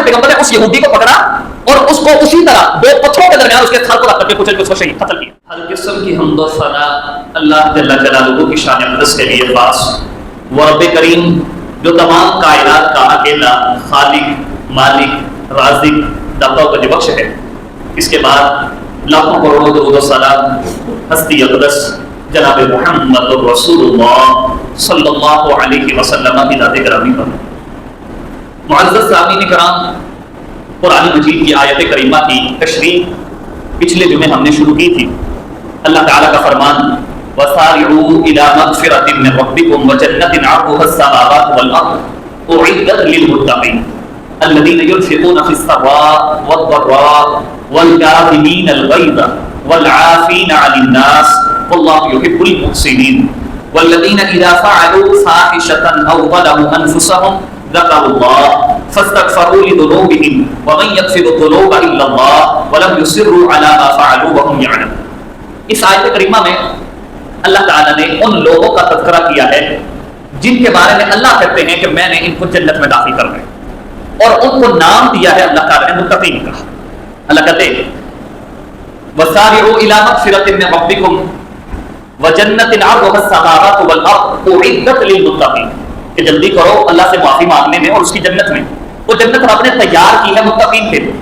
کے پیغمبر نے اس یہودی کو پکڑا اور اس کو اسی طرح دو پتھروں کے درمیان اس کے سر کو رکھ کر کے کچل کے اس کو شہید قتل کیا. ہر قسم کی حمد و ثنا اللہ جل جلالہ کی شان اقدس کے لیے خاص. وہ رب کریم جو تمام کائنات کا اکیلا خالق مالک رازق داتا و بخش ہے. اس کے بعد لاکھوں کروڑوں درود و سلام ہستی اقدس جناب محمد رسول اللہ صلی اللہ علیہ وسلم کی ذات گرامی پر. معزز سامعین کرام، قرآن مجید کی آیت کریمہ کی تشریح پچھلے جمعے ہم نے شروع کی تھی. اللہ تعالیٰ کا فرمان وَسَارِعُوا إِلَىٰ مَغْفِرَةٍ مِّن رَّبِّكُمْ وَجَنَّةٍ عَرْضُهَا السَّمَاوَاتُ وَالْأَرْضُ أُعِدَّتْ لِلْمُتَّقِينَ الَّذِينَ يُنفِقُونَ فِي السَّرَّاءِ وَالضَّرَّاءِ وَالْكَاظِمِينَ الْغَيْظَ وَالْعَافِينَ عَنِ النَّاسِ وَاللَّهُ يُحِبُّ الْمُحْسِنِينَ وَالَّذِينَ إِذَا فَعَلُوا فَاحِشَةً أَوْ ظَلَمُوا أَنفُسَهُمْ ذكروا الله فاستغفروا لذنوبهم ومن يغفر الذنوب الا الله ولم يصروا على ما فعلوا وهم يعلمون. اس آیت کریمہ میں اللہ تعالیٰ نے ان لوگوں کا تذکرہ کیا ہے جن کے بارے میں اللہ کہتے ہیں کہ میں نے ان کو جنت میں داخل کرنا ہے، اور ان کو نام دیا ہے اللہ تعالیٰ نے متقین کا. اللہ کہتے ہیں وَسَارِعُوا إِلَىٰ مَغْفِرَةٍ مِّن رَّبِّكُمْ وَجَنَّةٍ عَرْضُهَا السَّمَاوَاتُ وَالْأَرْضُ أُعِدَّتْ لِلْمُتَّقِينَ کہ جلدی کرو اللہ سے معافی مانگنے میں اور اس کی جنت میں. وہ جنت رب نے تیار کی ہے متقین کے لیے.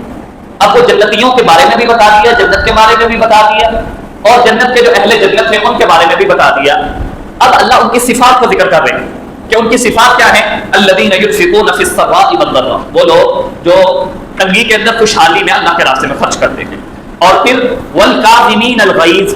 اب وہ جنتیوں کے بارے میں بھی بتا دیا، جنت کے بارے میں بھی بتا دیا، اور جنت کے جو اہل جنت ہیں ان کے بارے میں بھی بتا دیا. اب اللہ ان کی صفات کو ذکر کر رہے ہیں کہ ان کی صفات کیا ہیں. الذین ينفقون فی السراء والضراء، وہ لوگ جو تنگی کے اندر خوشحالی میں اللہ کے راستے میں خرچ کرتے ہیں. اور پھر والکاظمین الغیظ،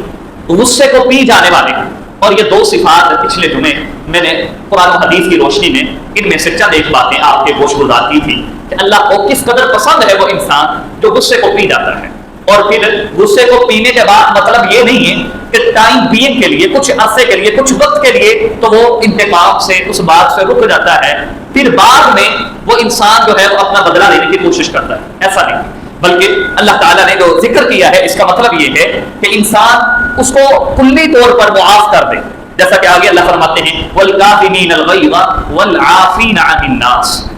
غصے کو پی جانے والے ہیں. اور یہ دو صفات پچھلے جمعے میں نے قرآن و حدیث کی روشنی میں ان میں سے چند ایک باتیں آپ کے گوش گزار کی تھی کہ اللہ کو کس قدر پسند ہے وہ انسان جو غصے کو پی جاتا ہے. اور پھر غصے کو پینے کے بعد مطلب یہ نہیں ہے کہ ٹائم بینگ کے لیے، کچھ عرصے کے لیے، کچھ وقت کے لیے تو وہ انتقام سے اس بات سے رک جاتا ہے، پھر بعد میں وہ انسان جو ہے وہ اپنا بدلہ لینے کی کوشش کرتا ہے. ایسا نہیں، بلکہ اللہ تعالیٰ نے جو ذکر کیا ہے اس کا مطلب یہ ہے کہ انسان اس کو کلی طور پر معاف کر دے. جیسا کہ آگے اللہ فرماتے ہیں وَالْكَاظِمِينَ الْغَيْظَ وَالْعَافِينَ عَنِ النَّاسِ،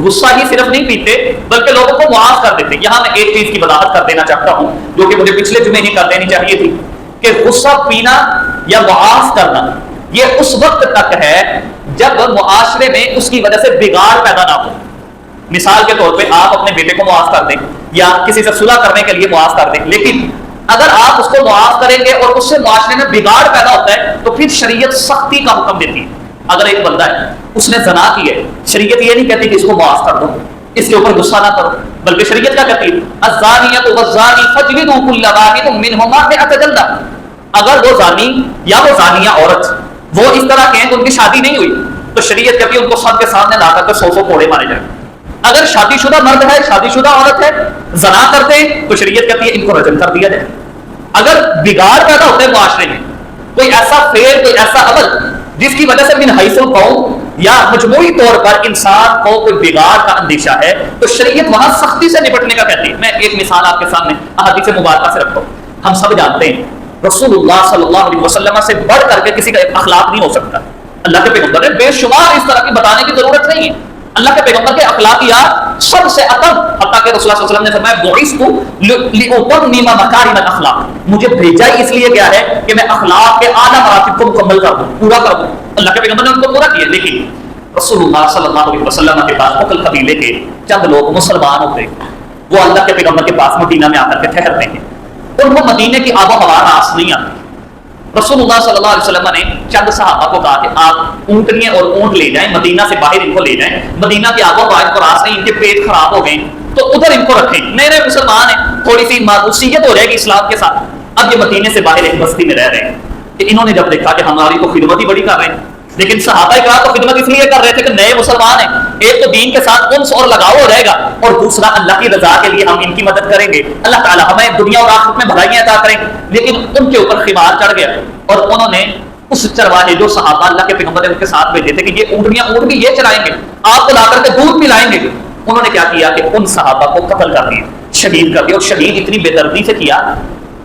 غصہ ہی صرف نہیں پیتے بلکہ لوگوں کو معاف کر دیتے. یہاں میں ایک چیز کی وضاحت کر دینا چاہتا ہوں جو کہ مجھے پچھلے جمعے ہی کر دینی چاہیے تھی کہ غصہ پینا یا معاف کرنا یہ اس وقت تک ہے جب معاشرے میں اس کی وجہ سے بگاڑ پیدا نہ ہو. مثال کے طور پہ آپ اپنے بیٹے کو معاف کر دیں یا کسی سے صلح کرنے کے لیے معاف کر دیں، لیکن اگر آپ اس کو معاف کریں گے اور اس سے معاشرے میں بگاڑ پیدا ہوتا ہے تو پھر شریعت سختی کا حکم دیتی ہے. اگر ایک بندہ ہے اس نے زنا کی ہے، شریعت یہ نہیں کہتی کہ اس کو معاف کر دو، اس کے اوپر غصہ نہ کرو، بلکہ شریعت کیا کہتی ہے الزانیۃ والزانی فاجلدوا کل واحد منہما 100 جلدہ. اگر وہ زانی یا وہ زانیہ عورت وہ اس طرح کہیں کہ ان کی شادی نہیں ہوئی تو شریعت کہتی ہے ان کو سب کے سامنے لا کر 100 کوڑے مارے جائیں. اگر شادی شدہ مرد ہے، شادی شدہ عورت ہے، زنا کرتے تو شریعت کہتی ہے ان کو رجم کر دیا جائے. اگر بگاڑ پیدا ہوتا ہے معاشرے میں، کوئی ایسا فعل، کوئی ایسا عمل جس کی وجہ سے من حیث القوم یا مجموعی طور پر انسان کو کوئی بگاڑ کا اندیشہ ہے تو شریعت وہاں سختی سے نپٹنے کا کہتی ہے. میں ایک مثال آپ کے سامنے احادیث مبارکہ سے رکھتا ہوں. ہم سب جانتے ہیں رسول اللہ صلی اللہ علیہ وسلم سے بڑھ کر کے کسی کا اخلاق نہیں ہو سکتا. اللہ کے پیغمبر نے بے شمار اس طرح کی بتانے کی ضرورت نہیں ہے. اللہ کے پیغمبر کے اخلاقیات سب سے اتم، حتیٰ کہ رسول اللہ صلی اللہ علیہ وسلم نے فرمایا بعثت لأتمم مکارم الاخلاق، مجھے بھیجا اس لیے گیا ہے کہ میں اخلاق کے اعلیٰ مراتب کو مکمل کر دوں، پورا کر دوں. اللہ کے پیغمبر نے ان کو پورا کیا. لیکن رسول اللہ صلی اللہ علیہ وسلم کے پاس مقل قبیلے کے چند لوگ مسلمان ہوتے ہیں، وہ اللہ کے پیغمبر کے پاس مدینہ میں آ کر کے ٹھہرتے ہیں. ان کو مدینے کی آب و ہوا راس نہیں آتی. رسول اللہ صلی اللہ علیہ وسلم نے چند صحابہ کو کہا کہ آپ اونٹنیاں اور اونٹ لے جائیں، مدینہ سے باہر ان کو لے جائیں، مدینہ کی آب و ہوا کو راس نہیں، ان کے پیٹ خراب ہو گئے تو ادھر ان کو رکھیں، نئے نئے مسلمان ہیں، تھوڑی سی معصیت ہو جائے گی اسلام کے ساتھ. اب یہ مدینے سے باہر ایک بستی میں رہ رہے ہیں کہ انہوں نے جب دیکھا کہ ہماری تو خدمت ہی بڑی کر رہے ہیں، لیکن صحابہ کرام تو خدمت اس لیے کر رہے تھے کہ نئے مسلمان ہیں، ایک تو دین کے ساتھ انس اور لگاؤ ہو جائے گا، اور دوسرا اللہ کی رضا کے لیے ہم ان کی مدد کریں گے، اللہ تعالیٰ ہمیں دنیا اور آخرت میں بھلائیاں عطا کریں. لیکن ان کے اوپر خمار چڑھ گیا اور انہوں نے اس چرواہے جو صحابہ اللہ کے پیغمبر نے ان کے ساتھ بھیجے تھے کہ یہ اونٹنیاں اونٹ بھی یہ چرائیں گے، آپ کو لا کر کے دودھ پلائیں گے، انہوں نے کیا کیا کہ ان صحابہ کو قتل کر دیا، شہید کر دیا. اور شہید اتنی بے دردی سے کیا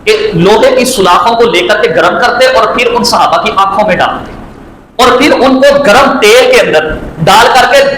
کہ لوہے کی سلاخوں کو لے کر کے گرم کرتے اور پھر ان صحابہ کی آنکھوں میں ڈالتے اور پھر ان کو گرم تیل کے اندر ڈال کر کے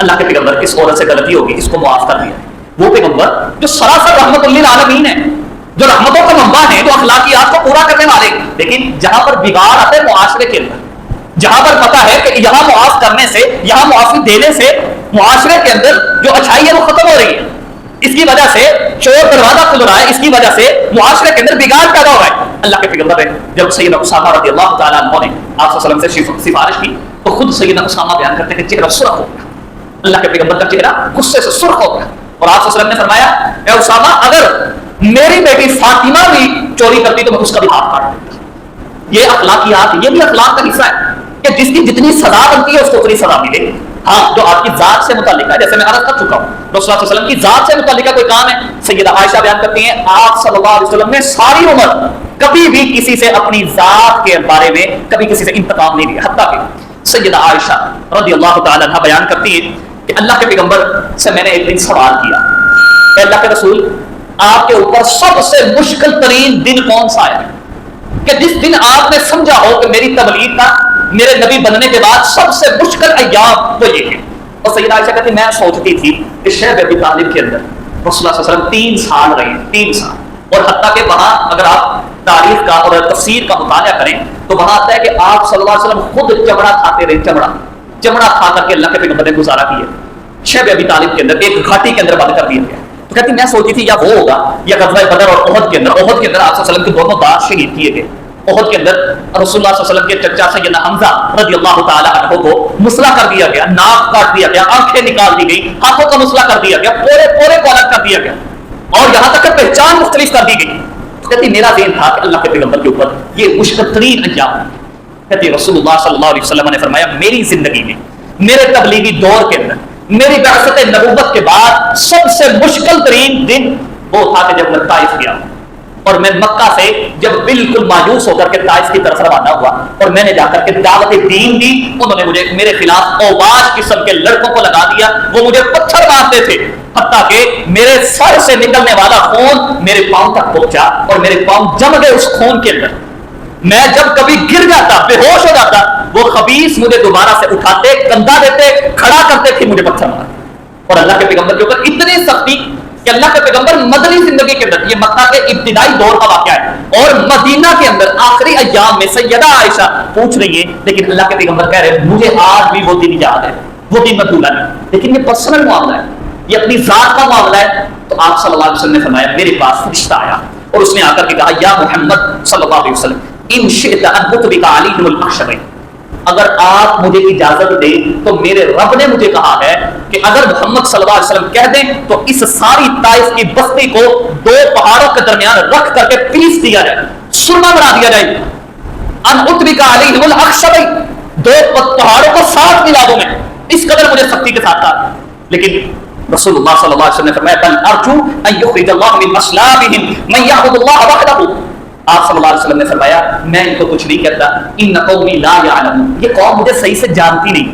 اللہ کے پیغمبر اس عورت سے غلطی ہوگی، اس کو معاف کر دیا. وہ پیغمبر جو سراسر رحمت للعالمین ہے، جو رحمتوں کا منبع ہے، جو اخلاقیات کو پورا کرنے والے، لیکن جہاں پر بگاڑ آتے ہیں معاشرے کے اندر، جہاں پر پتا ہے کہ یہاں معاف کرنے سے، یہاں معافی دینے سے معاشرے کے اندر جو اچھائی ہے وہ ختم ہو رہی ہے، اس کی وجہ سے چور دروازہ کھل رہا ہے، اس کی وجہ سے معاشرے کے اندر بگاڑ پیدا ہوا ہے. اللہ کے پیغمبر نے جب سیدنا اسامہ رضی اللہ تعالیٰ عنہ نے آپ صلی اللہ علیہ وسلم سے سفارش کی تو خود سیدنا اسامہ بیان کرتے ہیں کہ چہرہ سرخ ہو گیا. اللہ کے پیغمبر کا چہرہ غصے سے سرخ ہو گیا اور آپ صلی اللہ علیہ وسلم نے فرمایا اے اسامہ اگر میری بیٹی فاطمہ بھی چوری کرتی تو میں اس کا بھی ہاتھ کاٹ دیتا. یہ اخلاقیات، یہ بھی اخلاق کا حصہ ہے کہ جس کی جتنی سزا بنتی ہے اس کو اتنی سزا ملے. ہاں جو آپ کی ذات سے متعلق ہے، جیسے میں عرض کر چکا ہوں رسول اللہ صلی اللہ علیہ وسلم کی ذات سے متعلق کوئی کام ہے، سیدہ عائشہ بیان کرتی ہیں آپ صلی اللہ علیہ وسلم نے ساری عمر کبھی بھی کسی سے اپنی ذات کے بارے میں کبھی کسی سے انتقام نہیں لیا. حتیٰ کہ سیدہ عائشہ رضی اللہ تعالی عنہ بیان کرتی ہے کہ اللہ کے پیغمبر سے میں نے ایک دن سوال کیا، اے اللہ کے رسول آپ کے اوپر سب سے مشکل ترین دن کون سا ہے کہ جس دن آپ نے سمجھا ہو کہ میری تبلیغ کا، میرے نبی بننے کے بعد سب سے مشکل ایام وہ یہ ہے. اور سیدہ عائشہ کہتی میں سوچتی تھی کہ شیخ ابی طالب کے اندر رسول اللہ صلی اللہ علیہ وسلم 3 سال رہے، 3 سال، اور حتیٰ کہ وہاں اگر آپ تاریخ کا اور تفسیر کا مطالعہ کریں تو وہاں آتا ہے کہ آپ صلی اللہ علیہ وسلم خود چمڑا کھاتے رہے، چمڑا کھا کر کے اللہ کے پیغمبر نے گزارا کیا. شیخ ابی طالب کے اندر ایک گھاٹی کے اندر بند کر دیا گیا. تو کہتی میں سوچی تھی یا وہ ہوگا یا غزوہ بدر اور احد کے اندر آپ صلی اللہ علیہ وسلم کے دونوں داغ شہید کیے گئے. احد کے اندر رسول اللہ صلی اللہ علیہ وسلم کے چچا سیدنا حمزہ رضی اللہ تعالی عنہ کو مسلح کر دیا گیا، ناک کاٹ دیا گیا، آنکھیں نکال دی گئی، ہاتھوں کا مسلح کر دیا گیا، پورے کو الگ کر دیا گیا اور یہاں تک کہ پہچان مختلف کر دی گئی. کہتی میرا ذہن تھا کہ اللہ کے پیغمبر کے اوپر یہ مشکل ترین ایام. کہتی رسول اللہ صلی اللہ علیہ وسلم نے فرمایا میری زندگی میں، میرے تبلیغی دور کے اندر، میری بعثت نبوت کے بعد سب سے مشکل ترین دن وہ تھا کہ جب میں طائف گیا اور میں مکہ سے جب بالکل مایوس ہو کر کے طائف کی طرف روانہ ہوا اور میں نے جا کر کے دعوت دین دی. انہوں نے مجھے میرے خلاف اوباش قسم کے لڑکوں کو لگا دیا، وہ مجھے پتھر مارتے تھے، حتیٰ کہ میرے سر سے نکلنے والا خون میرے پاؤں تک پہنچا اور میرے پاؤں جم گئے اس خون کے اندر. میں جب کبھی گر جاتا، بے ہوش ہو جاتا، وہ خبیث مجھے دوبارہ سے اٹھاتے، کندھا دیتے، کھڑا کرتے، پھر مجھے پتھر مارتے. اور اللہ کے پیغمبر کے اوپر اتنی سختی کہ اللہ کے پیغمبر مدنی زندگی کے اندر، یہ مکہ کے ابتدائی دور کا واقعہ ہے اور مدینہ کے اندر آخری ایام میں سیدہ عائشہ پوچھ رہی ہے لیکن اللہ کے پیغمبر کہہ رہے ہیں مجھے آج بھی وہ دن یاد ہے، وہ دن میں بھولا نہیں. لیکن یہ پرسنل معاملہ ہے، یہ اپنی ذات کا معاملہ ہے. تو آپ صلی اللہ علیہ وسلم نے فرمایا میرے پاس فرشتہ آیا اور اس نے آ کر کے کہا یا محمد صلی اللہ علیہ وسلم ان شئت ان اتبک علیہم الاخشبین، اگر آپ مجھے اجازت دیں تو میرے رب نے مجھے کہا ہے کہ اگر محمد صلی اللہ علیہ وسلم کہہ دیں تو اس ساری طائف کی بستی کو 2 پہاڑوں کے درمیان رکھ کر کے پیس دیا جائے، سرما بنا دیا جائے. ان اتبک علیہم الاخشبین، 2 پہاڑوں کو ساتھ ملا دوں میں، اس قدر مجھے سختی کے ساتھ کہا. لیکن رسول اللہ صلی اللہ علیہ وسلم نے فرمایا بل ارجو ان یخرج اللہ من اصلابہم من یعبد اللہ وحدہ. آپ صلی اللہ علیہ وسلم نے فرمایا میں ان کو کچھ نہیں کہتا، ان قومی لا یعلمون، یہ قوم مجھے صحیح سے جانتی نہیں،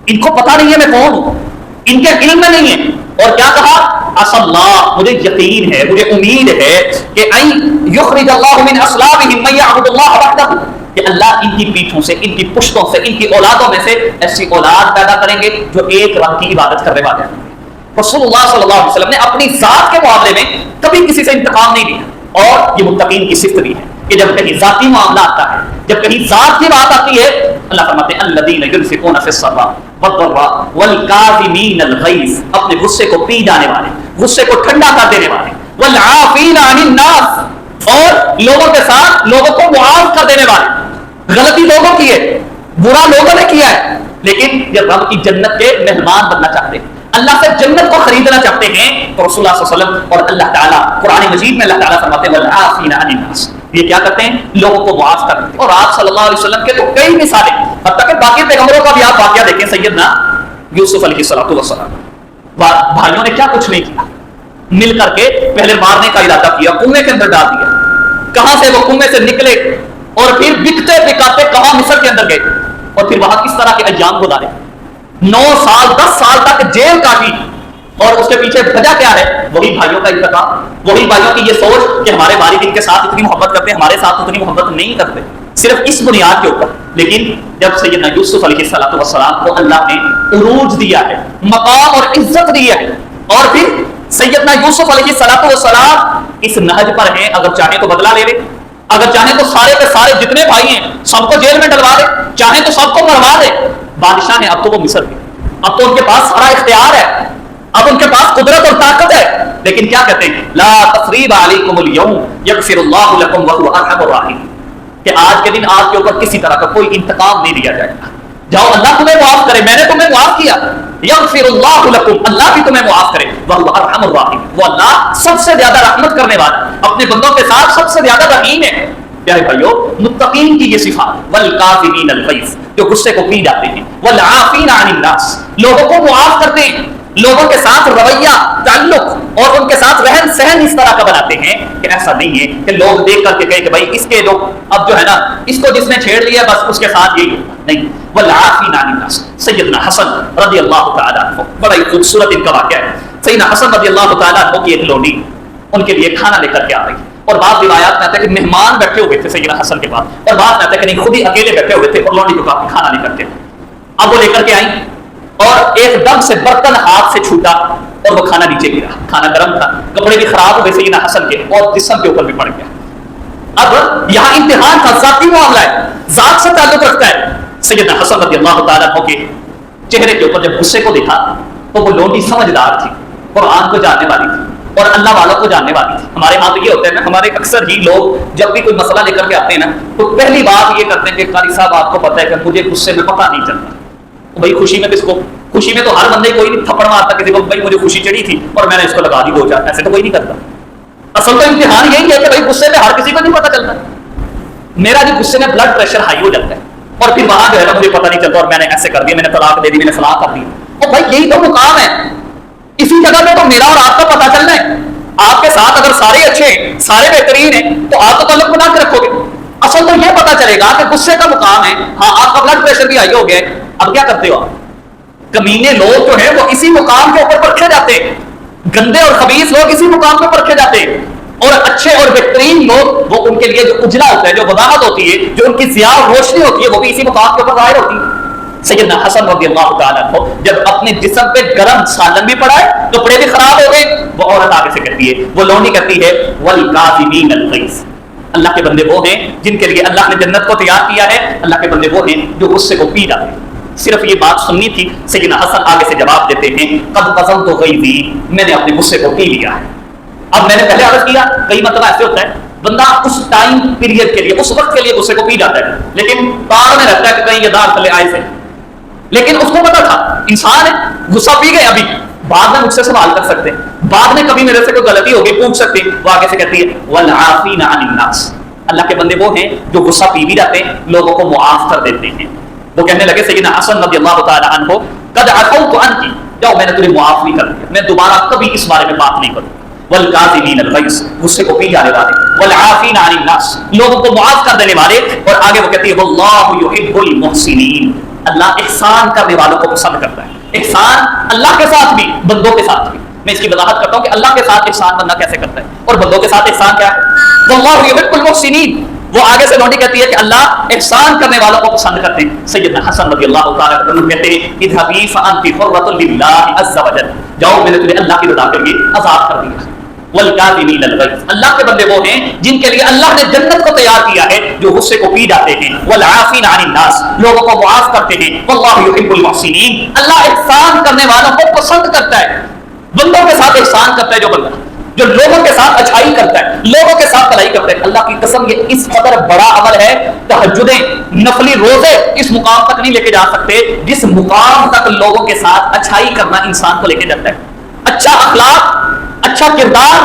ان کو پتہ نہیں ہے میں کون ہوں، ان کے علم میں نہیں ہے. اور کیا کہا عسى اللہ، مجھے یقین ہے، مجھے امید ہے کہ ان یخرج اللہ من اصلابہم من یعبد اللہ وحدہ، کہ اللہ ان کی پیٹھوں سے، ان کی پشتوں سے، ان کی اولادوں میں سے ایسی اولاد پیدا کریں گے جو ایک رب کی عبادت کرنے والے ہیں. رسول اللہ صلی اللہ علیہ وسلم نے اپنی ذات کے معاملے میں کبھی کسی سے انتقام نہیں لیا. اور یہ متقین کی صفت بھی ہے کہ جب کہیں ذاتی معاملہ آتا ہے، جب کہیں ذات کی بات آتی ہے، اللہ فرماتے ہیں الذین ينفقون فی السراء والضراء والکاظمین الغیظ، اپنے غصے کو پی جانے والے، غصے کو ٹھنڈا کر دینے والے، والعافین عن الناس، اور لوگوں کے ساتھ لوگوں کو معاف کر دینے والے. غلطی لوگوں کی ہے، برا لوگوں نے کیا ہے، لیکن جب رب کی جنت کے مہمان بننا چاہتے ہیں، اللہ سے جنت کو خریدنا چاہتے ہیں، تو رسول اللہ صلی اللہ علیہ وسلم اور اللہ تعالیٰ قرآن مجید میں اللہ تعالیٰ فرماتے ہیں والعافین عن الناس، یہ کیا کرتے ہیں لوگوں کو معاف کرتے ہیں. اور آپ صلی اللہ علیہ وسلم کے تو کئی مثالیں، حتیٰ کہ باقی پیغمبروں کا بھی آپ واقعہ دیکھیں. سیدنا یوسف علیہ السلام بھائیوں نے کیا کچھ نہیں کیا، مل کر کے پہلے مارنے کا ارادہ کیا، کنویں کے اندر ڈال دیا، کہاں سے وہ کنویں سے نکلے اور پھر بکتے بکاتے کہاں مصر کے اندر گئے اور پھر وہاں کس طرح کے ایام گزارے، 9 سال 10 سال تک جیل کاٹی. اور اس کے پیچھے وجہ کیا ہے؟ وہی بھائیوں کا انتقام، وہی بھائیوں کی یہ سوچ کہ ہمارے والد ان کے ساتھ اتنی محبت کرتے ہیں، ہمارے ساتھ اتنی محبت نہیں کرتے. صرف اس بنیاد کے اوپر. لیکن جب سیدنا یوسف علیہ السلام کو اللہ نے عروج دیا ہے, مقام اور عزت دی ہے, اور پھر سیدنا یوسف علیہ السلام اس نہج پر ہیں, اگر چاہیں تو بدلہ لے لے, اگر چاہیں تو سارے کے سارے جتنے بھائی ہیں سب کو جیل میں ڈلوا دے, چاہیں تو سب کو مروا دے. بادشاہ نے اب تو وہ مصر کے, اب تو ان کے پاس سارا اختیار ہے, اب ان کے پاس قدرت اور طاقت ہے. لیکن کیا کہتے ہیں, لا تثریب علیکم اليوم یغفر اللہ لکم وہو ارحم الراحمین, کہ آج کے دن آپ کے اوپر کسی طرح کا کوئی انتقام نہیں لیا جائے گا. جاؤ اللہ تمہیں معاف کرے, میں نے تمہیں معاف کیا. یغفر اللہ لکم, اللہ بھی تمہیں معاف کرے. وہو ارحم الراحمین, وہ اللہ سب سے زیادہ رحمت کرنے والا, اپنے بندوں کے ساتھ سب سے زیادہ رحیم ہے. پیارے بھائیو, متقین کی یہ صفات, والکاظمین الغیظ, جو غصے کو پی جاتے ہیں, والعافین عن الناس, لوگوں کو معاف کرتے ہیں, لوگوں کے ساتھ رویہ, تعلق اور ان کے ساتھ رہن سہن اس طرح کا بناتے ہیں کہ ایسا نہیں ہے کہ لوگ دیکھ کر کے کہے کہ بھائی اس کے جو اب جو ہے نا, اس کو جس نے چھیڑ لیا بس اس کے ساتھ یہی ہوگا, نہیں. والعافین عن الناس. سیدنا حسن رضی اللہ تعالیٰ عنہ, بڑا ہی خوبصورت ان کا واقعہ ہے. سیدنا حسن رضی اللہ تعالیٰ عنہ کی ایک لونڈی ان کے لیے کھانا لے کر کے آ رہی, اور بعض روایات میں آتا ہے کہ مہمان بیٹھے ہوئے تھے سیدنا حسن کے پاس, اور بعض میں آتا ہے کہ نہیں خود ہی اکیلے بیٹھے ہوئے تھے اور لونڈی کو کافی کھانا لے کر کے. اب وہ لے کر کے آئیں اور ایک دم سے برتن ہاتھ سے چھوٹا اور وہ کھانا نیچے گرا. کھانا گرم تھا, کپڑے بھی خراب ہوئے سیدنا حسن کے, اور جسم کے اوپر بھی پڑ گیا. اب یہاں امتحان کا ذاتی معاملہ ہے, ذات سے تعلق رکھتا ہے. سیدنا حسن رضی اللہ تعالیٰ عنہ کے چہرے کے اوپر جب غصے کو دیکھا تو وہ لونڈی سمجھدار تھی, قرآن کو جاننے والی تھی اور اللہ والوں کو جاننے والی تھی. ہمارے ہاں تو یہ ہوتا ہے نا, ہمارے اکثر ہی لوگ جب بھی کوئی مسئلہ لے کر کے آتے ہیں نا تو پہلی بات یہ کرتے ہیں کہ قاری صاحب آپ کو پتہ ہے کہ مجھے غصے میں پتہ نہیں چلتا. بھائی خوشی میں کس کو, خوشی میں تو ہر بندے کوئی نہیں تھپڑ مارتا کسی کو, بھائی مجھے خوشی چڑھی تھی اور میں نے اس کو لگا دی 2 4, ایسے تو کوئی نہیں کرتا. اصل تو امتحان یہی ہے کہ بھائی غصے میں ہر کسی کو نہیں پتہ چلتا. میرا جو غصے میں بلڈ پریشر ہائی ہو جاتا ہے اور پھر وہاں جو ہے نا مجھے پتہ نہیں چلتا اور میں نے ایسے کر دیا, میں نے طلاق دے دی, میں نے فلاں کر دی. اور بھائی یہی تو مقام ہے, اسی جگہ پہ تو میرا اور آپ کا پتہ چلنا ہے. آپ کے ساتھ اگر سارے اچھے ہیں, سارے بہترین ہیں, تو آپ تو تعلق بنا کے رکھو گے. اصل تو یہ پتہ چلے گا کہ غصے کا مقام ہے. ہاں آپ کا بلڈ پریشر بھی ہائی ہو گیا ہے, اب کیا کرتے ہو آپ؟ کمینے لوگ جو ہیں وہ اسی مقام کے اوپر پرکھے جاتے ہیں, گندے اور خبیث لوگ اسی مقام پہ پرکھے جاتے ہیں, اور اچھے اور بہترین لوگ وہ ان کے لیے جو اجلا ہوتا ہے, جو وضاحت ہوتی ہے, جو ان کی ضیاء اور روشنی ہوتی ہے, وہ بھی اسی مقام کے اوپر ظاہر ہوتی ہے. سیدنا حسن رضی اللہ تعالیٰ عنہ جب اپنے جسم پہ گرم سالن بھی پڑا ہے, کپڑے بھی خراب ہو گئے, وہ عورت آگے سے کہتی ہے, وہ لونڈی کہتی ہے, والکاظمین الغیظ, اللہ کے بندے وہ ہیں جن کے لیے اللہ نے جنت کو تیار کیا ہے. اللہ کے بندے وہ ہیں جو غصے کو پی جاتے ہیں. صرف یہ بات سننی تھی. سیدنا حسن آگے سے جواب دیتے ہیں, قد قسمت غیظی, میں نے اپنے غصے کو پی لیا ہے. اب میں نے پہلے عرض کیا, کئی مرتبہ ایسے ہوتا ہے بندہ اس ٹائم پیریڈ کے لیے, اس وقت کے لیے غصے کو پی جاتا ہے, لیکن کار میں رہتا ہے کہ کہیں یہ دار تلے آئے سے, لیکن اس کو پتا تھا انسان ہے, غصہ پی گئے, ابھی بعد میں مجھ سے سوال کر سکتے ہیں, بعد میں کبھی میرے سے کوئی غلطی ہوگی پوچھ سکتے ہیں. وہ آگے سے کہتی ہے, والعافین عن الناس, اللہ کے بندے وہ ہیں جو غصہ پی بھی جاتے ہیں, لوگوں کو معاف کر دیتے ہیں. وہ کہنے لگے سیدنا حسن رضی اللہ تعالی عنہ, قد عفوت عنک, جاؤ میں نے تمہیں معاف نہیں کر دیا, میں دوبارہ کبھی اس بارے میں بات نہیں کروں. والکاظمین الغیظ, غصے کو پی جانے والے, والعافین عن الناس, لوگوں کو معاف کر دینے والے. اور آگے وہ کہتی ہے, واللہ یحب المحسنین, اللہ احسان کرنے والوں کو پسند کرتا ہے. احسان اللہ کے ساتھ بھی, بندوں کے ساتھ بھی. میں اس کی وضاحت کرتا ہوں کہ اللہ کے ساتھ احسان بندہ کیسے کرتا ہے اور بندوں کے ساتھ احسان کیا ہے. واللہ یحب المحسنین, وہ آگے سے لونڈی کہتی ہے کہ اللہ احسان کرنے والوں کو پسند کرتے ہیں. سیدنا حسن رضی اللہ تعالیٰ عنہ کہتے ہیں, اذهبی فانت حرۃ للہ عز وجل, جاؤ میں نے تمہیں اللہ کی رضا کے لیے آزاد کر دیا. والکاظمین الغیظ, اللہ کے بندے وہ ہیں جن کے لیے اللہ نے جنت کو تیار کیا ہے, جو غصے کو پی جاتے ہیں. والعافین عن الناس, لوگوں کو معاف کرتے ہیں. واللہ یحب المحسنین, اللہ احسان کرنے والوں کو پسند کرتا ہے. بندوں کے ساتھ احسان کرتا ہے جو بندہ, جو لوگوں کے ساتھ اچھائی کرتا ہے, لوگوں کے ساتھ بھلائی کرتا ہے. اللہ کی قسم یہ اس قدر بڑا عمل ہے, تہجدیں, نفلی روزے اس مقام تک نہیں لے کے جا سکتے جس مقام تک لوگوں کے ساتھ اچھائی کرنا انسان کو لے کے جاتا ہے. اچھا اخلاق, اچھا کردار,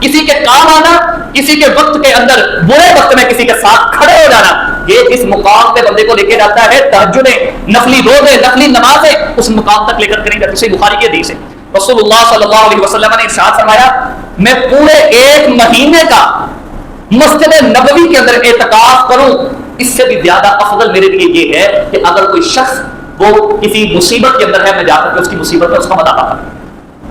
کسی کے کام آنا, کسی کے وقت کے اندر برے وقت میں کسی کے ساتھ کھڑے ہو جانا, یہ اس مقام پہ بندے کو لے کے جاتا ہے. تہجدیں, نفلی روزے, نفلی نمازیں اس مقام تک لے کر کے نہیں جاتے. صحیح بخاری کی حدیث ہے, رسول اللہ صلی اللہ علیہ وسلم نے ارشاد فرمایا, میں پورے 1 مہینے کا مسجد نبوی کے اندر اعتکاف کروں, اس سے بھی زیادہ افضل میرے لیے یہ ہے کہ اگر کوئی شخص وہ کسی مصیبت کے اندر ہے, میں جا کر کے اس کی مصیبت پر اس کا مداح کروں.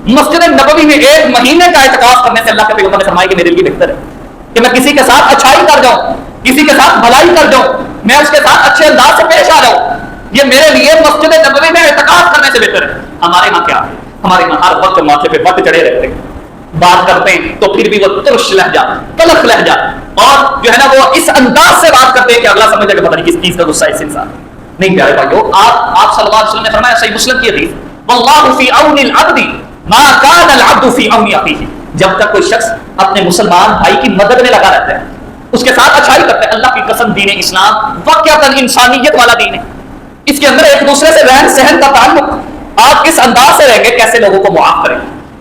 مسجد نبوی میں 1 مہینے کا اعتکاف کرنے سے اللہ کے پیغمبر نے فرمایا کہ میرے لیے بہتر ہے کہ میں کسی کے ساتھ اچھائی کر جاؤں, کسی کے ساتھ بھلائی کر جاؤں, میں اس کے ساتھ اچھے انداز سے پیش آ جاؤں، یہ میرے لیے مسجد نبوی میں اعتکاف کرنے سے بہتر ہے۔ ہمارے یہاں کیا ہے؟ ہمارے یہاں ہر وقت ماتھے پہ بت چڑھے رہتے ہیں، بات کرتے ہیں تو پھر بھی وہ ترش لہجہ، تلخ لہجہ، اور جو ہے نا وہ اس انداز سے بات کرتے ہیں کہ اگلا سمجھے کہ پتہ نہیں کس چیز کا غصہ ہے اس انسان۔ نہیں پیارے بھائیو، آپ صلی اللہ علیہ وسلم نے فرمایا، صحیح مسلم کی حدیث، واللہ فی عون العبد ما کان العبد فی عون اخیہ، جب تک کوئی شخص اپنے مسلمان بھائی کی مدد میں لگا رہتا ہے، اس کے ساتھ اچھائی کرتا ہے، اللہ کی قسم دین اسلام واقعتاً انسانیت والا دین ہے۔ اس کے اندر ایک دوسرے سے رہن سہن کا تعلق، آپ کس انداز سے رہیں گے، کیسے لوگوں کو معاف کریں،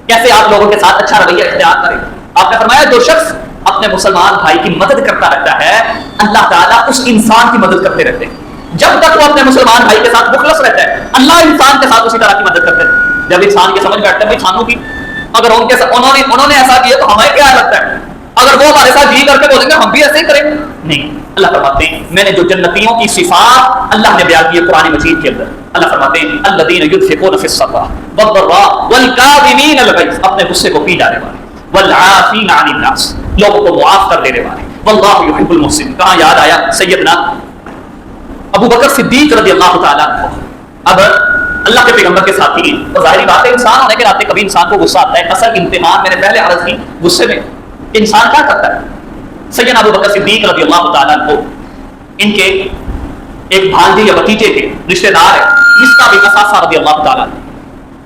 کیسے آپ لوگوں کے ساتھ اچھا رویہ اختیار کریں۔ آپ نے فرمایا جو شخص اپنے مسلمان بھائی کی مدد کرتا رہتا ہے، اللہ تعالیٰ اس انسان کی مدد کرتے رہتے ہیں۔ جب تک وہ اپنے مسلمان بھائی کے ساتھ مخلص رہتا ہے، اللہ انسان کے ساتھ اسی طرح کی مدد کرتے ہیں۔ جب انسان کے سمجھ بیٹھتا ہے بھائی خانوں کی اگر انہوں نے ایسا کیا تو ہمیں کیا لگتا ہے، اگر وہ ہمارے ساتھ جی کر کے بولیں گے ہم بھی ایسے ہی کریں گے، نہیں۔ اللہ فرماتے ہیں میں نے جو جنتیوں کی صفات اللہ نے بیان کی ہے قرآن مجید کے اندر، اللہ فرماتے ہیں الذین ينفقون فی السراء والضراء والکاظمین الغیظ، اپنے غصے کو پی جانے والے، والعافین عن الناس، لوگوں کو معاف کر دینے والے، واللہ یحب المحسنین۔ کہاں یاد آیا سیدنا ابو بکر صدیق رضی اللہ تعالیٰ عنہ۔ اب اللہ کے پیغمبر کے ساتھی ہیں، اور ظاہری بات ہے انسان ہونے کے ناطے کبھی انسان کو غصہ آتا ہے۔ اصل امتحان میں نے پہلے عرض کی غصے میں کہ انسان کیا کرتا ہے۔ سیدنا ابو بکر صدیق رضی اللہ تعالیٰ عنہ، ان کے ایک بھانجے یا بھتیجے کے رشتہ دار ہیں مصطح بن اساسہ رضی اللہ تعالیٰ عنہ،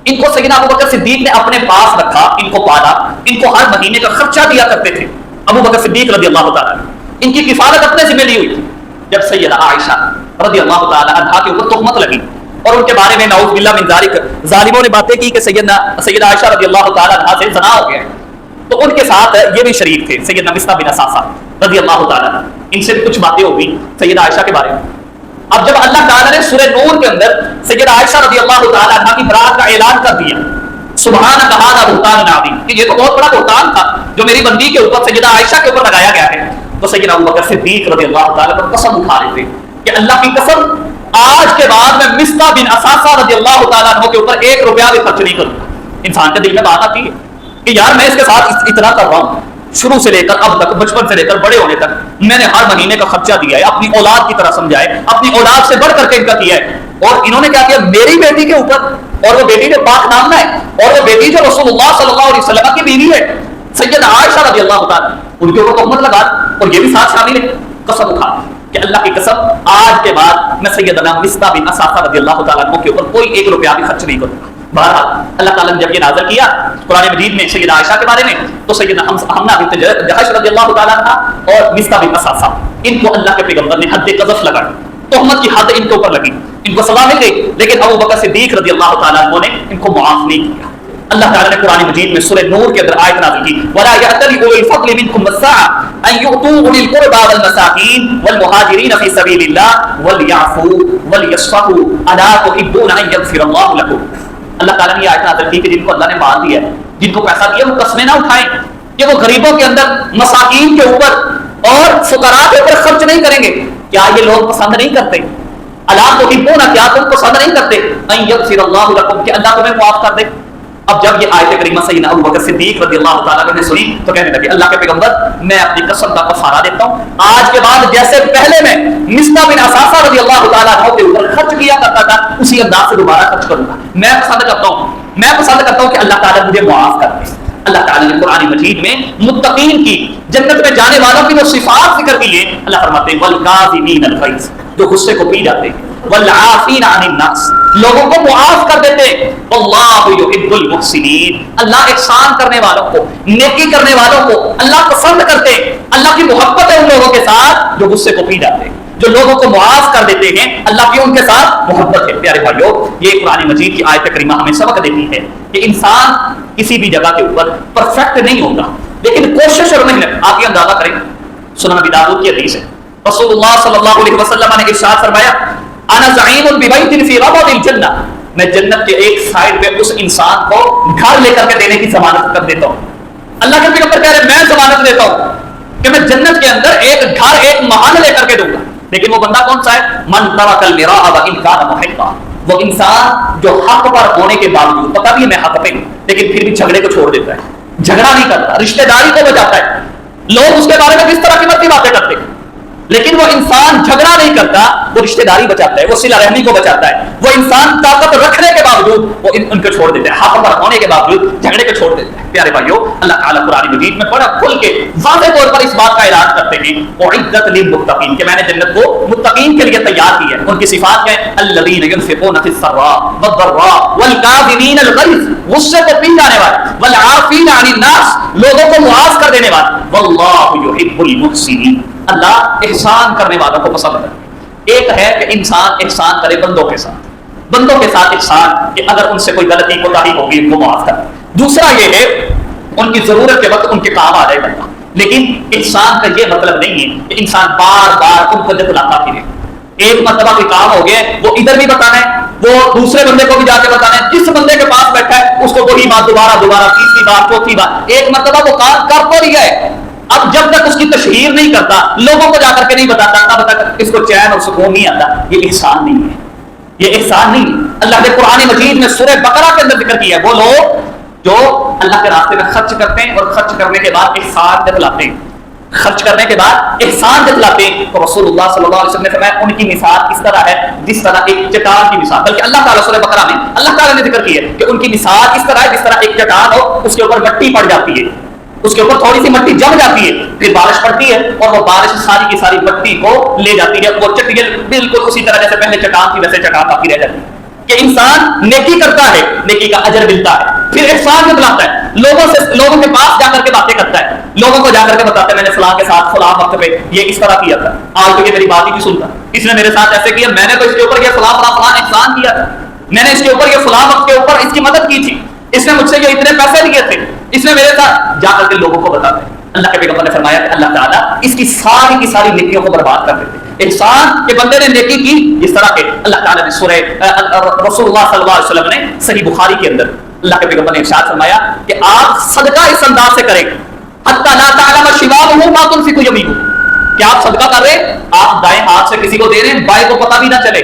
ان کو سیدنا ابو بکر صدیق نے اپنے پاس رکھا، ان کو پالا، ان کو ہر مہینے کا خرچہ دیا کرتے تھے ابو بکر صدیق رضی اللہ تعالیٰ عنہ۔ ان کی کفالت اپنے ذمہ لی ہوئی تھی۔ جب سیدہ عائشہ رضی اللہ تعالیٰ عنہا کے اوپر تہمت لگی اور ان کے بارے میں نعوذ باللہ من ذالک ظالموں نے باتیں کی کہ سیدہ عائشہ رضی اللہ تعالیٰ عنہا سے زنا ہو گیا ہے، تو ان کے ساتھ یہ بھی شریک تھے سیدنا مصطح بن اساسہ رضی اللہ تعالیٰ عنہ، ان سے بھی کچھ باتیں ہو گئی سیدہ عائشہ کے بارے میں۔ اب جب اللہ تعالیٰ نے سورہ نور کے اندر سیدہ عائشہ رضی اللہ تعالیٰ عنہ کی برات کا اعلان کر دیا، سبحانک ھذا بہتان عظیم، کہ یہ تو بہت بڑا بہتان تھا جو میری بندی کے اوپر سیدہ عائشہ کے اوپر لگایا گیا ہے، تو سیدنا ابو بکر صدیق رضی اللہ تعالیٰ عنہ قسم اٹھا رہے تھے کہ اللہ کی قسم آج کے بعد میں مصطح بن اساسہ رضی اللہ تعالیٰ عنہ کے اوپر 1 روپیہ بھی خرچ نہیں کروں گا۔ انسان کے دل میں بات آتی ہے کہ یار میں اس کے ساتھ اتنا کر رہا ہوں، شروع سے لے کر اب تک، بچپن سے لے کر بڑے ہونے تک میں نے ہر مہینے کا خرچہ دیا ہے، اپنی اولاد کی طرح سمجھا ہے، اپنی اولاد سے بڑھ کر کے ان کا کیا ہے، اور انہوں نے کیا کیا میری بیٹی کے اوپر، اور وہ بیٹی جو پاک نامہ ہے، اور وہ بیٹی جو رسول اللہ صلی اللہ علیہ وسلم کی بیوی ہے سیدہ عائشہ رضی اللہ تعالیٰ، ان کے اوپر تہمت لگا، اور یہ بھی ساتھ شامل ہے، قسم اٹھا کہ اللہ کی قسم آج کے بعد میں سیدنا مصطح بن اساسہ رضی اللہ تعالیٰ عنہ کے اوپر کوئی 1 روپیہ بھی خرچ نہیں کروں گا۔ بہرحال اللہ تعالیٰ نے جب یہ نازل کیا قرآن مجید میں سیدہ عائشہ کے بارے میں، تو سیدنا حمنہ بنت جحش رضی اللہ تعالیٰ عنہ اور مصطح بن اساسہ، ان کو اللہ کے پیغمبر نے حد قذف لگا، تہمت کی حد ان کے اوپر لگی، ان کو سزا مل گئی، لیکن ابو بکر صدیق رضی اللہ تعالیٰ عنہ نے ان کو معاف نہیں کیا۔ اللہ تعالیٰ نے قرآن مجید میں سورہ نور کے اندر آیت نازل کی، وَلَا يَأْتَلِ أُولِي الْفَضْلِ مِنْكُمْ وَالسَّعَةِ أَنْ يُؤْتُوا أُولِي الْقُرْبَى وَالْمَسَاكِينَ وَالْمُهَاجِرِينَ فِي سَبِيلِ اللَّهِ وَلْيَعْفُوا وَلْيَصْفَحُوا أَلَا تُحِبُّونَ أَنْ يَغْفِرَ اللَّهُ لَكُمْ۔ اللہ تعالیٰ نے یہ آیت نازل کی کہ جن کو اللہ نے مال دیا ہے، جن کو پیسہ دیا، وہ قسمیں نہ اٹھائیں کہ وہ غریبوں کے اندر، مساکین کے اوپر اور فقراء کے اوپر خرچ نہیں کریں گے۔ کیا یہ لوگ پسند نہیں کرتے؟ الا تحبون، کیا تم پسند نہیں کرتے ان یغفر اللہ لکم، کہ اللہ تمہیں معاف کر دے۔ اب جب یہ آیت کریمہ سیدنا ابو بکر صدیق رضی اللہ تعالیٰ عنہ نے سنی تو کہنے لگے اللہ کے پیغمبر میں اپنی قسم کا کفارہ دیتا ہوں، آج کے بعد جیسے پہلے میں مصطح بن اساسہ رضی اللہ تعالیٰ عنہ کے اوپر خرچ کیا کرتا تھا اسی انداز سے دوبارہ خرچ کروں گا۔ میں پسند کرتا ہوں کہ اللہ تعالیٰ مجھے معاف کر دے۔ اللہ تعالیٰ نے قرآن مجید میں متقین کی، جنت میں جانے والوں کی وہ صفات ذکر کی ہے۔ اللہ فرماتے ہیں والکاظمین الغیظ، جو غصے کو پی جاتے ہیں، والعافین عن الناس، لوگوں کو معاف کر دیتے، واللہ یحب المحسنین، اللہ احسان کرنے والوں کو، نیکی کرنے والوں کو اللہ پسند کرتے، اللہ کی محبت ہے ان لوگوں کے ساتھ جو غصے کو پی جاتے ہیں، جو لوگوں کو معاف کر دیتے ہیں، اللہ کی ان کے ساتھ محبت ہے۔ پیارے بھائیو، یہ قرآن مجید کی آیت کریمہ ہمیں سبق دیتی ہے کہ انسان کسی بھی جگہ کے اوپر پرفیکٹ نہیں ہوگا، لیکن کوشش اور محنت، آپ یہ اندازہ کریں، سنن ابی داؤد کی حدیث ہے، رسول اللہ صلی اللہ علیہ وسلم نے ارشاد فرمایا انا زعیم ببیت فی ربض الجنہ، میں جنت کے ایک سائڈ پہ اس انسان کو گھر لے کر کے دینے کی ضمانت کر دیتا ہوں۔ اللہ کے پیغمبر کہہ رہے ہیں میں ضمانت دیتا ہوں کہ میں جنت کے اندر ایک گھر، ایک محل لے کر کے دوں گا۔ لیکن وہ بندہ کون سا ہے؟ من ترک المراء وان کان محقا، وہ انسان جو حق پر ہونے کے باوجود، پتہ بھی ہے میں حق پہ ہوں، لیکن پھر بھی جھگڑے کو چھوڑ دیتا ہے، جھگڑا نہیں کرتا، رشتہ داری کو بچاتا ہے۔ لوگ اس کے بارے میں کس طرح کی مرضی باتیں کرتے ہیں، لیکن وہ انسان جھگڑا نہیں کرتا، وہ رشتہ داری بچاتا ہے، وہ صلہ رحمی کو بچاتا ہے، وہ انسان طاقت رکھنے کے باوجود وہ ان کو چھوڑ دیتا ہے، حق پر ہونے کے باوجود جھگڑے کو چھوڑ دیتا ہے۔ پیارے بھائیو، اللہ تعالیٰ قرآن مجید میں بڑا کھل کے واضح طور پر اس بات کا اعلان کرتے ہیں، اعدت للمتقین، کہ میں نے جنت کو متقین کے لیے تیار کی ہے۔ ان کی صفات کیا ہے؟ الذین ينفقون فی السراء والضراء والکاظمین الغیظ، غصے کو پی جانے والے، والعافین عن الناس، لوگوں کو معاف کر دینے والے، واللہ یحب المحسنین، اللہ احسان کرنے والوں کو پسند کرتا ہے۔ ایک ہے کہ انسان احسان کرے بندوں کے ساتھ احسان، کہ اگر ان سے کوئی غلطی کوتاہی ہوگی ان کو معاف کرے۔ دوسرا یہ ہے ان کی ضرورت کے وقت ان کے کام آ جائے بندہ، لیکن احسان کا یہ مطلب نہیں ہے کہ انسان بار بار ان کو جتلاتا پھرے۔ ایک مرتبہ کوئی کام ہو گیا وہ ادھر بھی بتانا ہے، وہ دوسرے بندے کو بھی جا کے بتانا ہے، جس بندے کے پاس بیٹھا ہے اس کو وہی بات دوبارہ تیسری بات چوتھی بات، ایک مرتبہ وہ کام کر تو رہا ہے، اب جب تک اس کی تشہیر نہیں کرتا، لوگوں کو جا کر کے نہیں بتاتا، تب تک اس کو چین اور سکون نہیں آتا۔ یہ احسان نہیں ہے، یہ احسان نہیں ہے۔ اللہ نے قرآن مجید میں سورہ بقرہ کے اندر ذکر کیا ہے، وہ لوگ جو اللہ کے راستے میں خرچ کرتے ہیں اور خرچ کرنے کے بعد احسان جتلاتے ہیں، خرچ کرنے کے بعد احسان جتلاتے ہیں، تو رسول اللہ صلی اللہ علیہ وسلم نے فرمایا ان کی مثال اس طرح ہے جس طرح ایک چٹان کی مثال، بلکہ اللہ تعالیٰ سورہ بقرہ میں اللہ تعالیٰ نے ذکر کیا ہے کہ ان کی مثال اس طرح ہے جس طرح ایک چٹان ہو، اس کے اوپر مٹی پڑ جاتی ہے، اس کے اوپر تھوڑی سی مٹی جم جاتی ہے، پھر بارش پڑتی ہے اور وہ بارش ساری کی ساری مٹی کو لے جاتی ہے، وہ چٹی بالکل اسی طرح جیسے پہلے چٹان تھی ویسے چٹان باقی رہ جاتی ہے۔ کہ انسان نیکی کرتا ہے، نیکی کا اجر ملتا ہے، پھر احسان جتلاتا ہے، لوگوں کے پاس جا کر کے باتیں کرتا ہے، لوگوں کو جا کر کے بتاتا ہے میں نے فلاں کے ساتھ فلاں وقت پہ یہ اس طرح کیا تھا، آج تو یہ میری بات ہی نہیں سنتا، اس نے میرے ساتھ ایسے کیا، میں نے تو اس کے اوپر یہ فلاں فلاں فلاں احسان کیا تھا، میں نے اس کے اوپر یہ فلاں وقت کے اوپر اس کی مدد کی تھی، اس نے مجھ سے یہ اتنے پیسے لیے تھے، اس نے میرے ساتھ جا کر کے لوگوں کو بتاتے ہیں۔ اللہ کے پیغمبر نے فرمایا کہ اللہ تعالیٰ اس کی ساری نیکیوں کو برباد کر دیتے۔ احسان کے بندے نے نیکی کی، جس طرح کہ اللہ تعالیٰ نے سورہ رسول اللہ صلی اللہ علیہ وسلم نے صحیح بخاری کے اندر اللہ کے پیغمبر نے ارشاد فرمایا کہ آپ صدقہ اس انداز سے کریں حتی لا تعلم شمالہ ما تنفق یمینہ، کہ آپ صدقہ کر رہے ہیں، آپ دائیں ہاتھ سے کسی کو دے رہے ہیں، بائیں کو پتہ بھی نہ چلے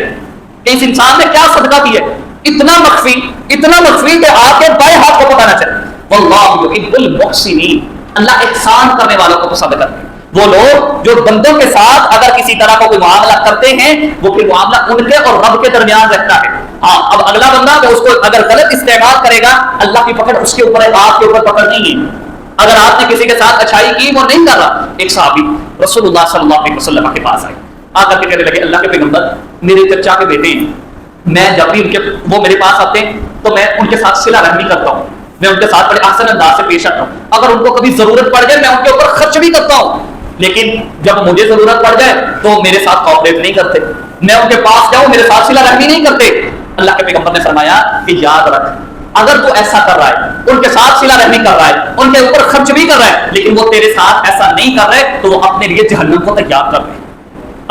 کہ اس انسان نے کیا صدقہ کیا ہے، اتنا مخفی کہ آپ کے بائیں ہاتھ کو پتہ نہ چلے۔ واللہ یحب المحسنین، اللہ احسان کرنے والوں کو پسند کرتے ہیں۔ وہ لوگ جو بندوں کے ساتھ اگر کسی طرح کا کوئی معاملہ کرتے ہیں، وہ پھر معاملہ ان کے اور رب کے درمیان رہتا ہے۔ ہاں، اب اگلا بندہ تو اس کو اگر غلط استعمال کرے گا، اللہ کی پکڑ اس کے اوپر ہے، آپ کے اوپر پکڑ نہیں ہے۔ اگر آپ نے کسی کے ساتھ اچھائی کی وہ نہیں کر رہا، ایک صحابی رسول اللہ صلی اللہ علیہ وسلم کے پاس آئے، آ کر کے کہنے لگے اللہ کے پیغمبر میرے چچا کے بیٹے ہیں، میں جب بھی وہ میرے پاس آتے ہیں تو میں ان کے ساتھ صلہ رحمی کرتا ہوں، میں ان کے ساتھ بڑے احسن انداز سے پیش آتا ہوں، اگر ان کو کبھی ضرورت پڑ جائے میں ان کے اوپر خرچ بھی کرتا ہوں، لیکن جب مجھے ضرورت پڑ جائے تو میرے ساتھ کوآپریٹ نہیں کرتے، میں ان کے پاس جاؤں میرے ساتھ صلہ رحمی نہیں کرتے۔ اللہ کے پیغمبر نے فرمایا کہ یاد رکھ، اگر تو ایسا کر رہا ہے، ان کے ساتھ صلہ رحمی کر رہا ہے، ان کے اوپر خرچ بھی کر رہا ہے، لیکن وہ تیرے ساتھ ایسا نہیں کر رہے تو وہ اپنے لیے جہنم کو تیار کر رہے،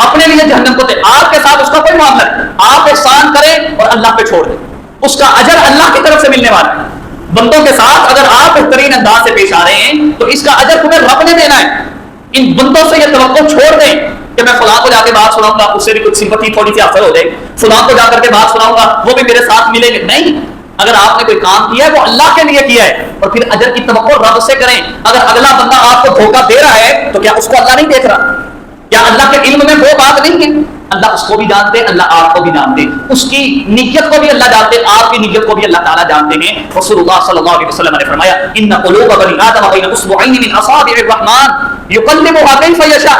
اپنے لیے جہنم کو آپ کے ساتھ اس کا کوئی معاملہ نہیں، آپ احسان کریں اور اللہ پہ چھوڑ دیں، اس کا اجر اللہ کی طرف سے ملنے والا ہے۔ بندوں کے ساتھ اگر آپ بہترین انداز سے پیش آ رہے ہیں تو اس کا اجر تمہیں رب نے دینا ہے۔ ان بندوں سے یہ توقع چھوڑ دیں کہ میں فلاں کو جا کے بات سناؤں گا، اس سے بھی کچھ سمپتی تھوڑی سی حاصل ہو جائے، فلاں کو جا کر کے بات سناؤں گا وہ بھی میرے ساتھ ملیں گے، نہیں۔ اگر آپ نے کوئی کام کیا ہے وہ اللہ کے لیے کیا ہے اور پھر اجر کی توقع رب سے کریں۔ اگر اگلا بندہ آپ کو دھوکہ دے رہا ہے تو کیا اس کو اللہ نہیں دیکھ رہا؟ کیا اللہ کے علم میں وہ بات نہیں ہے؟ اللہ اس کو بھی جانتے، اللہ آپ کو بھی جانتے، اس کی نیت کو بھی اللہ جانتے، آپ کی نیت کو بھی اللہ تعالیٰ جانتے ہیں۔ رسول اللہ صلی اللہ علیہ وسلم نے فرمایا ان قلوب بنی آدم بین اصبعین من اصابع الرحمن یقلبها کیف یشاء،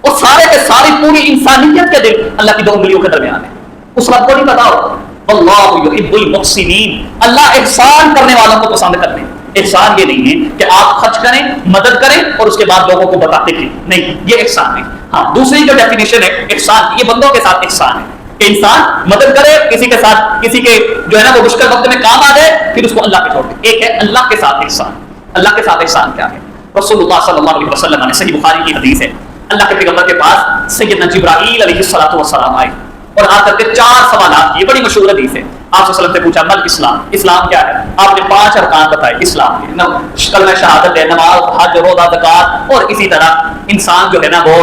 اور سارے کے ساری پوری انسانیت کے دل اللہ کی دو انگلیوں کے درمیان ہے، اس رب کو نہیں پتا ہو۔ واللہ یحب المحسنین، اللہ احسان کرنے والوں کو پسند کرتے ہیں۔ احسان یہ نہیں ہے کہ آپ خرچ کریں، مدد کریں اور اس کے بعد لوگوں کو بتاتے ہیں، نہیں، یہ احسان نہیں۔ ہاں، دوسری جو ڈیفینیشن ہے احسان، یہ بندوں کے ساتھ احسان ہے کہ انسان مدد کرے کسی کے ساتھ، کسی کے جو ہے نا وہ مشکل وقت میں کام آ جائے، پھر اس کو اللہ پہ چھوڑ دے۔ ایک ہے اللہ کے ساتھ احسان۔ اللہ کے ساتھ احسان کیا ہے؟ رسول اللہ صلی اللہ علیہ وسلم نے صحیح بخاری کی حدیث ہے، اللہ کے پیغمبر کے پاس سیدنا جبرائیل علیہ السلام آئے اور آ کر کے 4 سوالات کیے، بڑی مشہور حدیث ہے۔ آپ صلی اللہ علیہ وسلم سے پوچھا مل اسلام، اسلام کیا ہے؟ آپ نے 5 ارکان بتائے اسلام کے، کلمہ شہادت ہے، نماز، حج، روزہ، زکات، اور اسی طرح انسان جو ہے نا وہ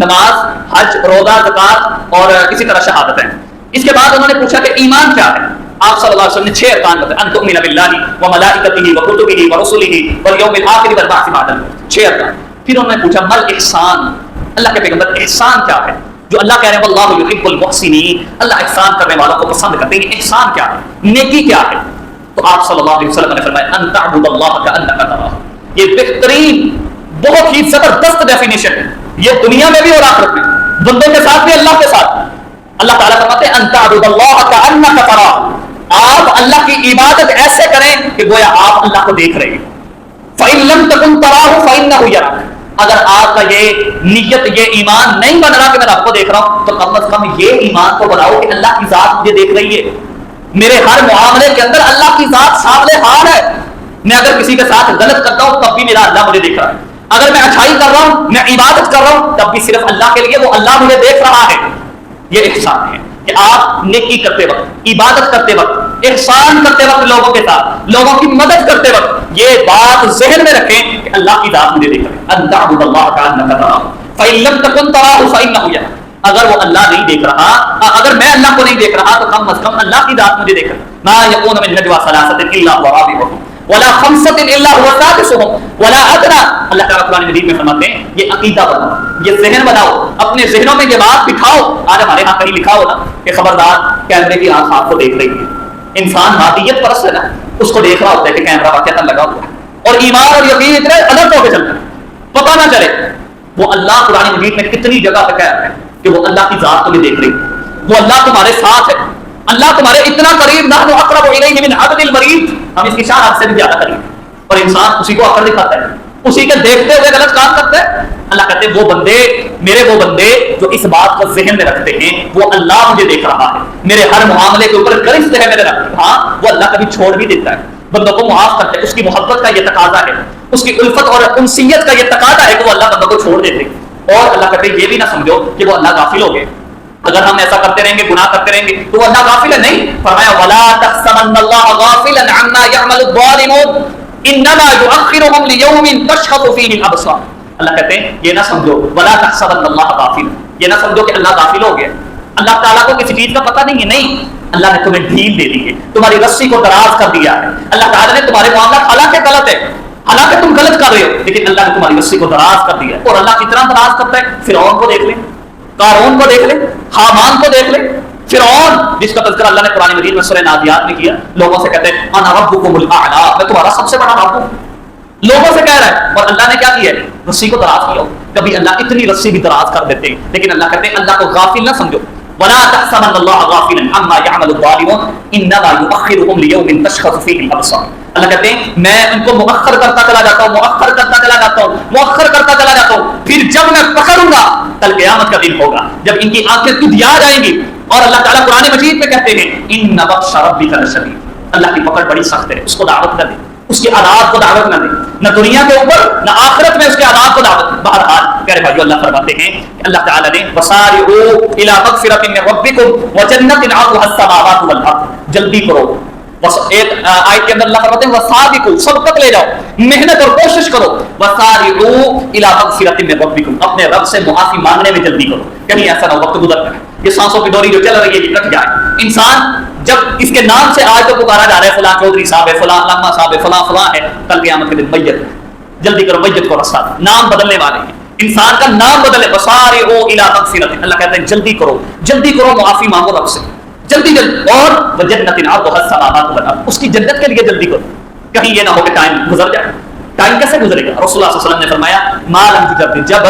نماز، حج، روزہ، زکات اور اسی طرح شہادت ہے۔ اس کے بعد انہوں نے پوچھا کہ ایمان کیا ہے؟ آپ صلی اللہ علیہ وسلم نے 6 ارکان بتائے، ان تؤمن باللہ وملائکتہ وکتبہ ورسلہ والیوم الآخر والبعث بعد الموت، 6 ارکان۔ پھر انہوں نے پوچھا مل احسان، اللہ کے پیغمبر احسان کیا ہے؟ جو اللہ کہہ رہے ہیں واللہ یحب المحسنین، اللہ احسان کرنے والوں کو پسند کرتے ہیں. احسان کیا ہے؟ نیکی کیا ہے؟ تو آپ صلی اللہ علیہ وسلم نے فرمایا ان تعبد اللہ کأنک تراہ. یہ بہترین بہت ہی زبردست ڈیفینیشن ہے، یہ دنیا میں بھی اور آخرت میں، بندوں کے ساتھ بھی اللہ کے ساتھ. اللہ تعالیٰ فرماتے ہیں ان تعبد اللہ کأنک تراہ، آپ اللہ کی عبادت ایسے کریں کہ گویا آپ اللہ کو دیکھ رہے ہیں. فإن لم تكن تراه فإنه يراك، اگر آپ کا یہ نیت یہ ایمان نہیں بن رہا کہ میں آپ کو دیکھ رہا ہوں، تو کم از کم یہ ایمان کو بناؤ کہ اللہ کی ذات مجھے دیکھ رہی ہے. میرے ہر معاملے کے اندر اللہ کی ذات سامنے حال ہے. میں اگر کسی کے ساتھ غلط کرتا ہوں تب بھی میرا اللہ مجھے دیکھ رہا ہے. اگر میں اچھائی کر رہا ہوں، میں عبادت کر رہا ہوں، تب بھی صرف اللہ کے لیے، وہ اللہ مجھے دیکھ رہا ہے. یہ احسان ہے کہ آپ نیکی کرتے وقت، عبادت کرتے وقت، احسان کرتے وقت، لوگوں کے ساتھ لوگوں کی مدد کرتے وقت یہ بات ذہن میں رکھیں کہ اللہ کی ذات مجھے دیکھ رہے ہیں. ان تعبد اللہ کأنک تراہ فإن لم تكن تراه فإنه يراك. اگر وہ اللہ نہیں دیکھ رہا، اگر میں اللہ کو نہیں دیکھ رہا، تو کم از کم اللہ کی ذات مجھے دیکھ رہی ہے. ما يكون من نجوى ثلاثة إلا هو رابعهم ولا خمسة إلا هو سادسهم ولا أدنى. اللہ تعالیٰ قرآن مجید میں فرماتے ہیں یہ عقیدہ بناؤ، یہ ذہن بناؤ، اپنے ذہنوں میں یہ بات بٹھاؤ. آج ہمارے ہاں کہیں لکھا ہو نا کہ خبردار کیمرے کی آنکھ آپ کو دیکھ رہی ہے. انسان مادیت پرست ہے نا، اس کو دیکھ رہا ہوتا ہے کہ کیمرہ واقعہ لگا ہوا ہے، اور ایمان اور یقین اتنے الگ ہو کے چلتا ہے، پتہ نہ چلے. وہ اللہ قرآن مجید میں کتنی جگہ پہ کہہ رہا ہے کہ وہ اللہ کی ذات کو بھی دیکھ رہی ہے، وہ اللہ تمہارے ساتھ ہے، اللہ تمہارے اتنا قریب، نحن اقرب الیہ من حبل الورید، ہم اس کی شان آپ سے بھی زیادہ قریب. اور انسان اسی کو عقل دکھاتا ہے، اسی کے دیکھتے ہوئے غلط کام کرتا ہے. اللہ کہتے ہیں وہ بندے، میرے وہ بندے جو اس بات کو ذہن میں رکھتے ہیں وہ اللہ مجھے دیکھ رہا ہے، میرے ہر معاملے کے اوپر گرفت ہے میرے رب. ہاں وہ اللہ کبھی چھوڑ بھی دیتا ہے، بندوں کو معاف کرتا ہے، اس کی محبت کا یہ تقاضا ہے، اس کی الفت اور انسیت کا یہ تقاضا ہے کہ وہ اللہ بندوں کو چھوڑ دیتے. اور اللہ کہتے ہیں یہ بھی نہ سمجھو کہ وہ اللہ غافل ہو گئے، اگر ہم ایسا کرتے رہیں گے، گناہ کرتے رہیں گے تو وہ اللہ غافل ہے. نہیں، فرمایا ولا تحسبن اللہ غافلا عما يعمل الظالمون انما يؤخرهم ليوم تشخص فيه الابصار. اللہ کہتے ہیں یہ نہ سمجھو ولا تحسبن اللہ غافل، یہ نہ سمجھو کہ اللہ غافل ہو گیا، اللہ تعالیٰ کو کسی چیز کا پتہ نہیں ہے. نہیں، اللہ نے تمہیں ڈھیل دے دی ہے، تمہاری رسی کو دراز کر دیا ہے. اللہ تعالیٰ نے تمہارے معاملات حالانکہ غلط ہے، حالانکہ تم غلط کر رہے ہو، لیکن اللہ نے تمہاری رسی کو دراز کر دیا ہے. اور اللہ کتنا دراز کرتا ہے؟ فرعون کو دیکھ لیں، قارون کو دیکھ لیں، حامان کو دیکھ لیں. فرعون جس کا تذکرہ اللہ نے قرآن مجید میں سورہ نازیات میں کیا، لوگوں سے کہتے ہیں انا ربکم الاعلی، میں تمہارا سب سے بڑا رب ہوں، لوگوں سے کہہ رہا ہے. اور اللہ نے کیا کیا ہے؟ رسی کو دراز کیا. کبھی اللہ اتنی رسی بھی دراز کر دیتے ہیں، لیکن اللہ کہتے ہیں اللہ کو غافل نہ سمجھو. ولا تحسبن الله غافلا عما يعمل الظالمون انما يؤخرهم ليوم تشخص فيه الابصار. اللہ کہتے ہیں میں ان کو مؤخر کرتا چلا جاتا ہوں، مؤخر کرتا چلا جاتا ہوں، مؤخر کرتا چلا جاتا ہوں، پھر جب میں پکڑوں گا کل قیامت کا دن ہوگا جب ان کی آنکھیں دھیا جائیں گی. اور اللہ تعالیٰ قرآن مجید میں کہتے ہیں ان بطش ربک لشدید، اللہ کی پکڑ بڑی سخت ہے، اس کو دعوت نہ دے، اس کے عذاب کو دعوت نہ دے، نہ دنیا کے اوپر نہ آخرت میں اس کے عذاب کو دعوت. بہرحال پیارے بھائیو، اللہ فرماتے ہیں کہ اللہ تعالیٰ نے وسارعوا الی مغفرۃ من ربکم وجنۃ عرضها السماوات والارض، جلدی کرو. ایک آیت کے اندر اللہ فرماتے ہیں وسابقوا، سبقت لے جاؤ، محنت اور کوشش کرو. وسارعوا الی مغفرۃ من ربکم، اپنے رب سے معافی مانگنے میں جلدی کرو، کہیں ایسا نہ وقت گزر جائے، یہ سانسوں کی ڈوری جو چل رہی ہے یہ کٹ جائے. انسان جب اس کے نام سے آج تو پکارا جا رہا ہے فلاں چودھری صاحب ہے، فلاں علامہ صاحب ہے، فلاں فلاں ہے، کل قیامت کے دن میت ہے، جلدی کرو میت کو رسا. نام بدلنے والے ہیں، انسان کا نام بدلے. وسارعوا الی مغفرۃ، اللہ کہتے ہیں جلدی کرو، جلدی کرو، معافی مانگو رب سے، جلدی جلدی. اور وجنۃ عرضها السماوات والارض، اس کی جنت کے لیے جلدی کرو، کہیں یہ نہ ہو کہ ٹائم گزر جائے. ٹائم کیسے گزرے گا؟ رسول اللہ صلی اللہ علیہ وسلم نے فرمایا ما لم تجد، جب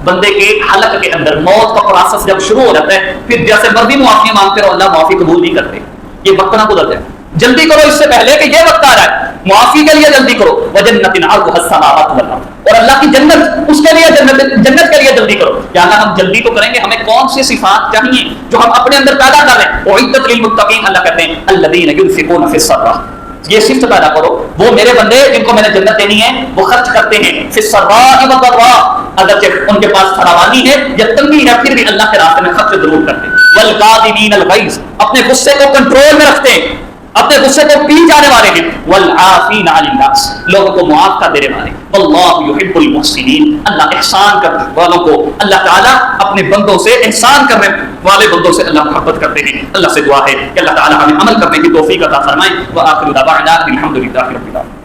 بندے کے حلق کے اندر موت کا پروسیس جب شروع ہو جاتا ہے، پھر جیسے مرضی معافی مانگتے رہو، اللہ معافی قبول نہیں کرتے. یہ وقت نہ گزر جائے، جلدی کرو اس سے پہلے کہ یہ وقت آ جائے. معافی کے لیے جلدی کرو. وجنۃ عرضها السماوات والارض، اور اللہ کی جنت، اس کے لیے جنت کے لیے جلدی کرو. یہاں ہم جلدی تو کریں گے، ہمیں کون سی صفات چاہیے جو ہم اپنے اندر پیدا کر رہے ہیں؟ اعدت للمتقین، اللہ کہتے ہیں الذین ينفقون فی السراء، یہ صفت پیدا کرو. وہ میرے بندے جن کو میں نے جنت دینی ہے وہ خرچ کرتے ہیں فی السراء والضراء، اگرچہ ان کے پاس فراوانی ہے یا تنگی ہے پھر بھی اللہ کے راستے میں خرچ ضرور کرتے ہیں. والکاظمین الغیظ، اپنے غصے کو کنٹرول میں رکھتے ہیں، اپنے غصے کو پی جانے والے ہیں. والعافین عن الناس، لوگوں کو معاف کر دینے والے. واللہ یحب المحسنین، اللہ احسان کرنے والوں کو، اللہ تعالیٰ اپنے بندوں سے احسان کرنے والے بندوں سے اللہ محبت کرتے ہیں. اللہ سے دعا ہے کہ اللہ تعالیٰ ہمیں عمل کرنے کی توفیق عطا فرمائے. وآخر دعوانا الحمد للہ رب العالمین.